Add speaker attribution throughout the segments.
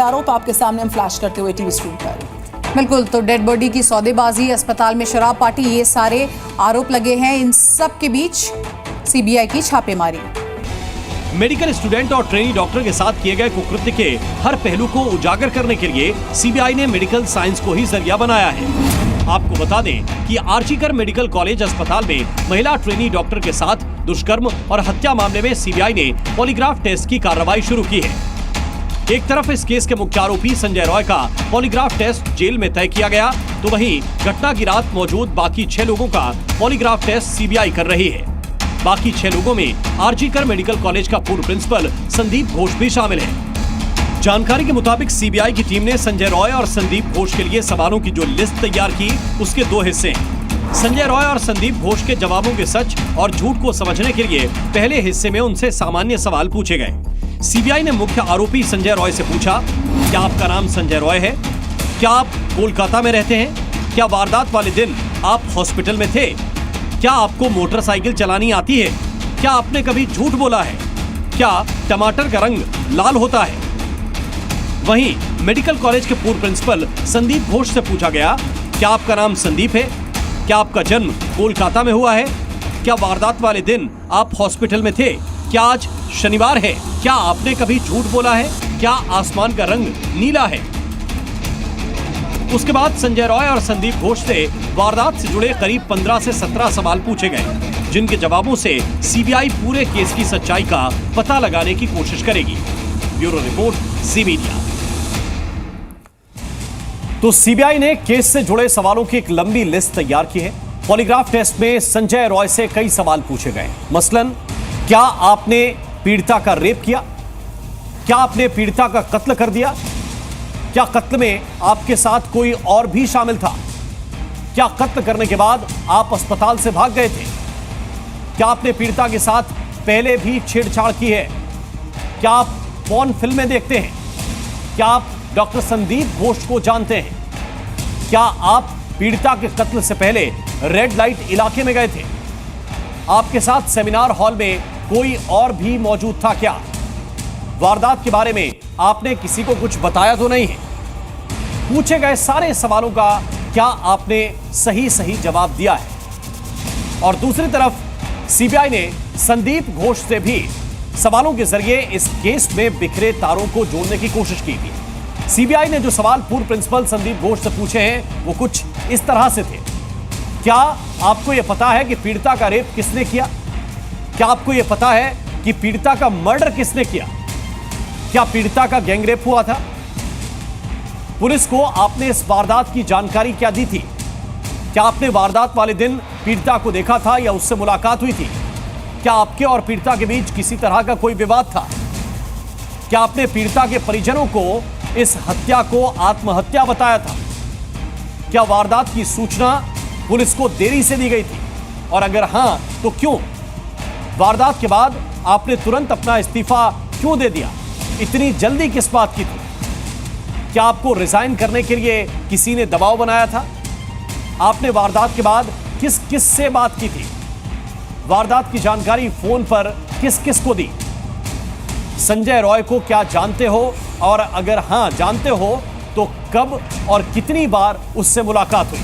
Speaker 1: आरोप आपके सामने हम फ्लैश करते हुए टीवी स्क्रीन पर।
Speaker 2: बिल्कुल, तो डेड बॉडी की सौदेबाजी, अस्पताल में शराब पार्टी, ये सारे आरोप लगे हैं। इन सब के बीच सीबीआई की छापेमारी।
Speaker 3: मेडिकल स्टूडेंट और ट्रेनी डॉक्टर के साथ किए गए कुकृत्य के हर पहलू को उजागर करने के लिए सीबीआई ने मेडिकल साइंस को ही जरिया बनाया है। आपको बता दें कि आर्चीकर मेडिकल कॉलेज अस्पताल में महिला ट्रेनी डॉक्टर के साथ दुष्कर्म और हत्या मामले में सीबीआई ने पॉलीग्राफ टेस्ट की कार्रवाई शुरू की है। एक तरफ इस केस के मुख्य आरोपी संजय रॉय का पॉलीग्राफ टेस्ट जेल में तय किया गया, तो वहीं घटना की रात मौजूद बाकी 6 लोगों का पॉलीग्राफ टेस्ट सीबीआई कर रही है। बाकी 6 लोगों में आर्चीकर मेडिकल कॉलेज का पूर्व प्रिंसिपल संदीप घोष भी शामिल है। जानकारी के मुताबिक सीबीआई की टीम ने संजय रॉय और संदीप घोष के लिए सवालों की जो लिस्ट तैयार की, उसके 2 हिस्से हैं। संजय रॉय और संदीप घोष के जवाबों के सच और झूठ को समझने के लिए पहले हिस्से में उनसे सामान्य सवाल पूछे गए। सीबीआई ने मुख्य आरोपी संजय रॉय से पूछा, क्या आपका नाम संजय रॉय है? क्या आप कोलकाता में रहते हैं? क्या वारदात वाले दिन आप हॉस्पिटल में थे? क्या आपको मोटरसाइकिल चलानी आती है? क्या आपने कभी झूठ बोला है? क्या टमाटर का रंग लाल होता है? वहीं मेडिकल कॉलेज के पूर्व प्रिंसिपल संदीप घोष से पूछा गया, क्या आपका नाम संदीप है? क्या आपका जन्म कोलकाता में हुआ है? क्या वारदात वाले दिन आप हॉस्पिटल में थे? क्या आज शनिवार है? क्या आपने कभी झूठ बोला है? क्या आसमान का रंग नीला है? उसके बाद संजय रॉय और संदीप घोष से वारदात से जुड़े करीब 15 से 17 सवाल पूछे गए, जिनके जवाबों से सीबीआई पूरे केस की सच्चाई का पता लगाने की कोशिश करेगी। ब्यूरो रिपोर्ट, जी मीडिया। तो सीबीआई ने केस से जुड़े सवालों की एक लंबी लिस्ट तैयार की है। पॉलीग्राफ टेस्ट में संजय रॉय से कई सवाल पूछे गए, मसलन क्या आपने पीड़िता का रेप किया? क्या आपने पीड़िता का कत्ल कर दिया? क्या कत्ल में आपके साथ कोई और भी शामिल था? क्या कत्ल करने के बाद आप अस्पताल से भाग गए थे? क्या आपने पीड़िता के साथ पहले भी छेड़छाड़ की है? क्या आप पॉर्न फिल्में देखते हैं? क्या आप डॉक्टर संदीप घोष को जानते हैं? क्या आप पीड़िता के कत्ल से पहले रेड लाइट इलाके में गए थे? आपके साथ सेमिनार हॉल में कोई और भी मौजूद था क्या? वारदात के बारे में आपने किसी को कुछ बताया तो नहीं है? पूछे गए सारे सवालों का क्या आपने सही जवाब दिया है? और दूसरी तरफ सीबीआई ने संदीप घोष से भी सवालों के जरिए इस केस में बिखरे तारों को जोड़ने की कोशिश की थी। सीबीआई ने जो सवाल पूर्व प्रिंसिपल संदीप घोष से पूछे हैं, वो कुछ इस तरह से थे। क्या आपको यह पता है कि पीड़िता का रेप किसने किया? क्या आपको यह पता है कि पीड़िता का मर्डर किसने किया? क्या पीड़िता का गैंगरेप हुआ था? पुलिस को आपने इस वारदात की जानकारी क्या दी थी? क्या आपने वारदात वाले दिन पीड़िता को देखा था या उससे मुलाकात हुई थी? क्या आपके और पीड़िता के बीच किसी तरह का कोई विवाद था? क्या आपने पीड़िता के परिजनों को इस हत्या को आत्महत्या बताया था? क्या वारदात की सूचना पुलिस को देरी से दी गई थी? और अगर हां, तो क्यों? वारदात के बाद आपने तुरंत अपना इस्तीफा क्यों दे दिया? इतनी जल्दी किस बात की थी? क्या आपको रिजाइन करने के लिए किसी ने दबाव बनाया था? आपने वारदात के बाद किस किस से बात की थी? वारदात की जानकारी फोन पर किस किस को दी? संजय रॉय को क्या जानते हो? और अगर हां जानते हो, तो कब और कितनी बार उससे मुलाकात हुई?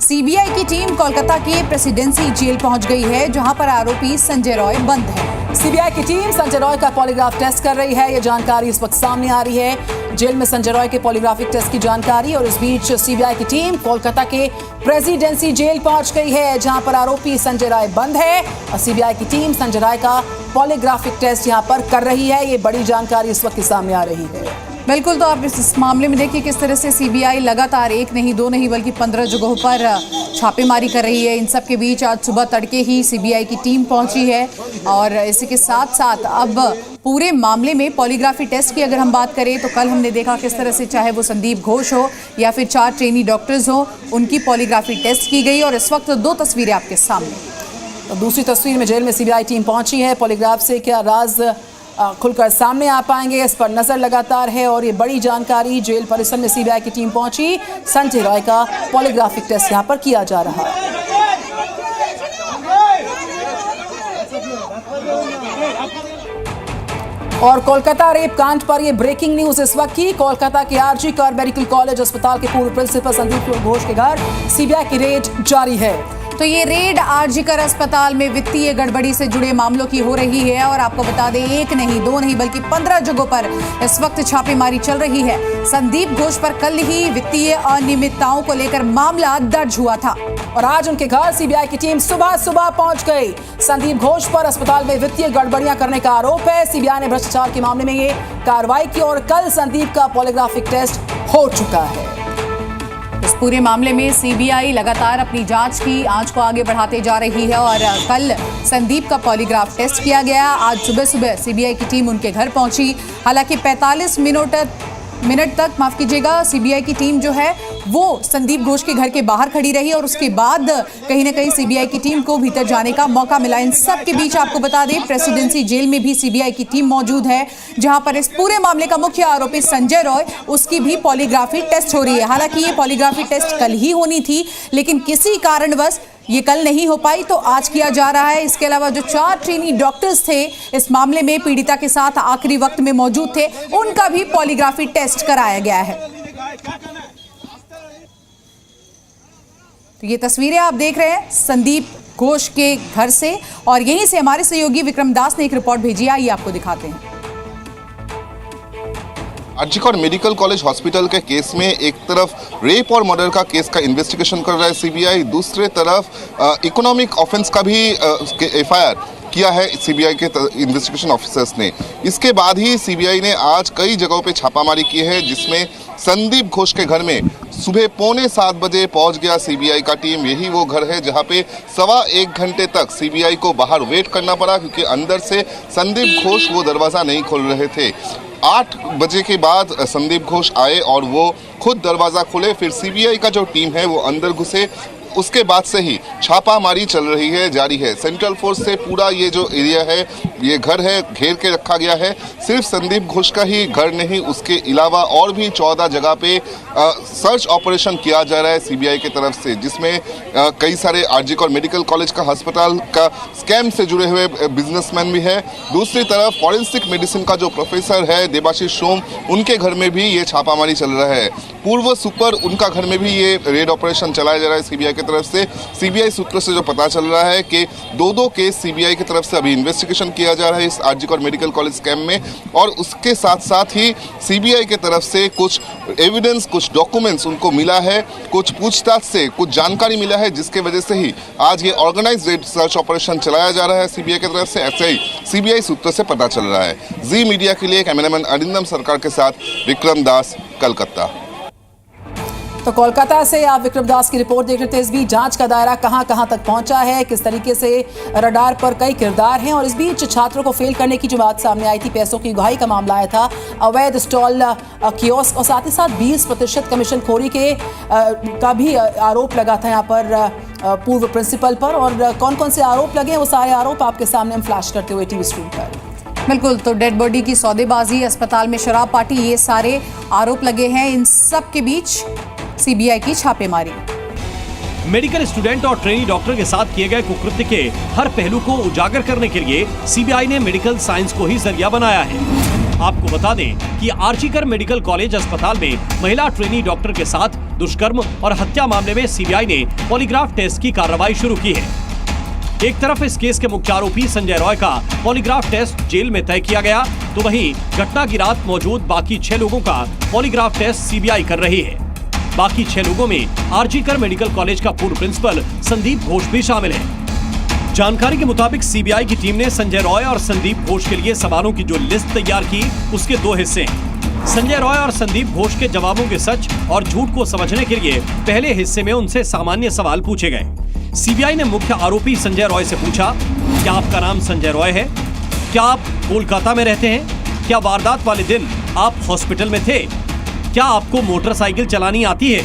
Speaker 2: सीबीआई की टीम कोलकाता के प्रेसिडेंसी जेल पहुंच गई है, जहां पर आरोपी संजय रॉय बंद है।
Speaker 1: सीबीआई की टीम संजय रॉय का पॉलीग्राफ टेस्ट कर रही है। यह जानकारी इस वक्त सामने आ रही है। जेल में संजय रॉय के पॉलीग्राफिक टेस्ट की जानकारी। और इस बीच सीबीआई की टीम कोलकाता के प्रेसिडेंसी जेल पहुंच गई है, जहां पर आरोपी संजय रॉय बंद है। और सीबीआई की टीम संजय रॉय का पॉलीग्राफिक टेस्ट यहां पर कर रही है। ये बड़ी जानकारी इस वक्त सामने आ रही है।
Speaker 2: बिल्कुल, तो आप इस मामले में देखिए किस तरह से सीबीआई लगातार 1 नहीं 2 नहीं बल्कि 15 जगहों पर छापेमारी कर रही है। इन सब के बीच आज सुबह तड़के ही सीबीआई की टीम पहुंची है। और इसी के साथ साथ अब पूरे मामले में पॉलीग्राफी टेस्ट की अगर हम बात करें, तो कल हमने देखा किस तरह से चाहे वो संदीप घोष हो या फिर 4 ट्रेनी डॉक्टर्स हो, उनकी पॉलीग्राफी टेस्ट की गई। और इस वक्त 2 तस्वीरें आपके सामने।
Speaker 1: तो दूसरी तस्वीर में जेल में सीबीआई टीम पहुंची है। पॉलीग्राफ से क्या राज खुलकर सामने आ पाएंगे, इस पर नजर लगातार है। और ये बड़ी जानकारी, जेल परिसर में सीबीआई की टीम पहुंची, संजय रॉय का पॉलीग्राफिक टेस्ट यहां पर किया जा रहा है। और कोलकाता रेप कांड पर ये ब्रेकिंग न्यूज इस वक्त की। कोलकाता के आरजी कर मेडिकल कॉलेज अस्पताल के पूर्व प्रिंसिपल संदीप घोष के घर सीबीआई की रेड जारी है।
Speaker 2: तो ये रेड आरजी कर अस्पताल में वित्तीय गड़बड़ी से जुड़े मामलों की हो रही है और आपको बता दें, एक नहीं दो नहीं बल्कि 15 जगहों पर इस वक्त छापेमारी चल रही है। संदीप घोष पर कल ही वित्तीय अनियमितताओं को लेकर मामला दर्ज हुआ था
Speaker 1: और आज उनके घर सीबीआई की टीम सुबह सुबह पहुंच गई। संदीप घोष पर अस्पताल में वित्तीय गड़बड़ियां करने का आरोप है। सीबीआई ने भ्रष्टाचार के मामले में ये कार्रवाई की और कल संदीप का पॉलीग्राफिक टेस्ट हो चुका है।
Speaker 2: इस पूरे मामले में सीबीआई लगातार अपनी जांच की आंच को आगे बढ़ाते जा रही है और कल संदीप का पॉलीग्राफ टेस्ट किया गया। आज सुबह सुबह सीबीआई की टीम उनके घर पहुंची। हालांकि 45 मिनट तक माफ कीजिएगा, सीबीआई की टीम जो है वो संदीप घोष के घर के बाहर खड़ी रही और उसके बाद कहीं ना कहीं सीबीआई की टीम को भीतर जाने का मौका मिला। इन सब के बीच आपको बता दें, प्रेसिडेंसी जेल में भी सीबीआई की टीम मौजूद है, जहां पर इस पूरे मामले का मुख्य आरोपी संजय रॉय, उसकी भी पॉलीग्राफी टेस्ट हो रही है। हालांकि ये पॉलीग्राफी टेस्ट कल ही होनी थी, लेकिन किसी कारणवश ये कल नहीं हो पाई, तो आज किया जा रहा है। इसके अलावा जो 4 ट्रेनी डॉक्टर्स थे इस मामले में पीड़िता के साथ आखिरी वक्त में मौजूद थे, उनका भी पॉलीग्राफी टेस्ट कराया गया है। तो ये तस्वीरें आप देख रहे हैं संदीप घोष के घर से और यहीं से हमारे सहयोगी विक्रम दास ने एक रिपोर्ट भेजी है, आइए आपको दिखाते हैं।
Speaker 4: आरजी कर मेडिकल कॉलेज हॉस्पिटल के केस में एक तरफ रेप और मर्डर का केस का इन्वेस्टिगेशन कर रहा है सीबीआई, दूसरे तरफ इकोनॉमिक ऑफेंस का भी एफआईआर किया है सीबीआई के इन्वेस्टिगेशन ऑफिसर्स ने। इसके बाद ही सीबीआई ने आज कई जगहों पे छापामारी की है, जिसमें संदीप घोष के घर में सुबह 6:45 बजे पहुंच गया सीबीआई का टीम। यही वो घर है जहां पे 1.25 घंटे तक सीबीआई को बाहर वेट करना पड़ा, क्योंकि अंदर से संदीप घोष वो दरवाज़ा नहीं खोल रहे थे। 8 बजे के बाद संदीप घोष आए और वो खुद दरवाज़ा खोले, फिर सीबीआई का जो टीम है वो अंदर घुसे। उसके बाद से ही छापामारी चल रही है, जारी है। सेंट्रल फोर्स से पूरा ये जो एरिया है, ये घर है, घेर के रखा गया है। सिर्फ संदीप घोष का ही घर नहीं, उसके अलावा और भी 14 जगह पे सर्च ऑपरेशन किया जा रहा है सीबीआई की तरफ से, जिसमें कई सारे आरजी कर मेडिकल कॉलेज का अस्पताल का स्कैम से जुड़े हुए बिजनेसमैन भी है। दूसरी तरफ फॉरेंसिक मेडिसिन का जो प्रोफेसर है देबाशीष सोम, उनके घर में भी ये छापामारी चल रहा है। पूर्व सुपर, उनका घर में भी ये रेड ऑपरेशन चलाया जा रहा है सीबीआई की तरफ से। सीबीआई सूत्रों से जो पता चल रहा है कि 2 केस सीबीआई की तरफ से अभी इन्वेस्टिगेशन किया जा रहा है इस आरजी कर मेडिकल कॉलेज स्कैम में, और उसके साथ साथ ही सीबीआई की तरफ से कुछ एविडेंस, कुछ डॉक्यूमेंट्स उनको मिला है, कुछ पूछताछ से कुछ जानकारी मिला है, जिसके वजह से ही आज ये ऑर्गेनाइज्ड रेड सर्च ऑपरेशन चलाया जा रहा है सीबीआई की तरफ से। ऐसे ही सीबीआई सूत्रों से पता चल रहा है। जी मीडिया के लिए कैमरामैन अरिंदम सरकार के साथ विक्रम दास, कलकत्ता।
Speaker 1: तो कोलकाता से आप विक्रम दास की रिपोर्ट देख रहे थे। इस बीच जांच का दायरा कहां तक पहुंचा है, किस तरीके से रडार पर कई किरदार हैं, और इस बीच छात्रों को फेल करने की जो बात सामने आई थी, पैसों की उगाही का मामला आया था, अवैध स्टॉल, कियोस्क और साथ ही साथ 20% कमीशन खोरी के का भी आरोप लगा था यहाँ पर पूर्व प्रिंसिपल पर। और कौन कौन से आरोप लगे हैं, वो सारे आरोप आपके सामने हम फ्लैश करते हुए टीवी स्क्रीन पर।
Speaker 2: बिल्कुल, तो डेड बॉडी की सौदेबाजी, अस्पताल में शराब पार्टी, ये सारे आरोप लगे हैं। इन सब के बीच सीबीआई की छापेमारी।
Speaker 3: मेडिकल स्टूडेंट और ट्रेनी डॉक्टर के साथ किए गए कुकृत्य के हर पहलू को उजागर करने के लिए सीबीआई ने मेडिकल साइंस को ही जरिया बनाया है। आपको बता दें कि आरजी कर मेडिकल कॉलेज अस्पताल में महिला ट्रेनी डॉक्टर के साथ दुष्कर्म और हत्या मामले में सीबीआई ने पॉलीग्राफ टेस्ट की कार्रवाई शुरू की है। एक तरफ इस केस के मुख्य आरोपी संजय रॉय का पॉलीग्राफ टेस्ट जेल में तय किया गया, तो वहीं घटना की रात मौजूद बाकी 6 लोगों का पॉलीग्राफ टेस्ट सीबीआई कर रही है। बाकी 6 लोगों में आरजी कर मेडिकल कॉलेज का पूर्व प्रिंसिपल संदीप घोष भी शामिल है। जानकारी के मुताबिक सीबीआई की टीम ने संजय रॉय और संदीप घोष के लिए सवालों की जो लिस्ट तैयार की, उसके 2 हिस्से हैं। संजय रॉय और संदीप घोष के जवाबों के सच और झूठ को समझने के लिए पहले हिस्से में उनसे सामान्य सवाल पूछे गए। सीबीआई ने मुख्य आरोपी संजय रॉय से पूछा, क्या आपका नाम संजय रॉय है? क्या आप कोलकाता में रहते हैं? क्या वारदात वाले दिन आप हॉस्पिटल में थे? क्या आपको मोटरसाइकिल चलानी आती है?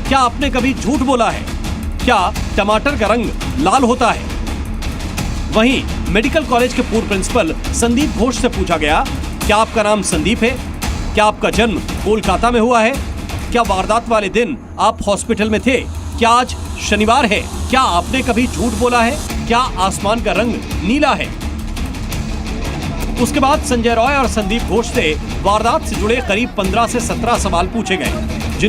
Speaker 3: क्या आपने कभी झूठ बोला है? क्या टमाटर का रंग लाल होता है? वहीं मेडिकल कॉलेज के पूर्व प्रिंसिपल संदीप घोष से पूछा गया, क्या आपका नाम संदीप है? क्या आपका जन्म कोलकाता में हुआ है? क्या वारदात वाले दिन आप हॉस्पिटल में थे? क्या आज शनिवार है? क्या आपने कभी झूठ बोला है? क्या आसमान का रंग नीला है? उसके बाद संजय रॉय और संदीप घोष से वारदात से जुड़े करीब 15 से 17 सवाल पूछे गए।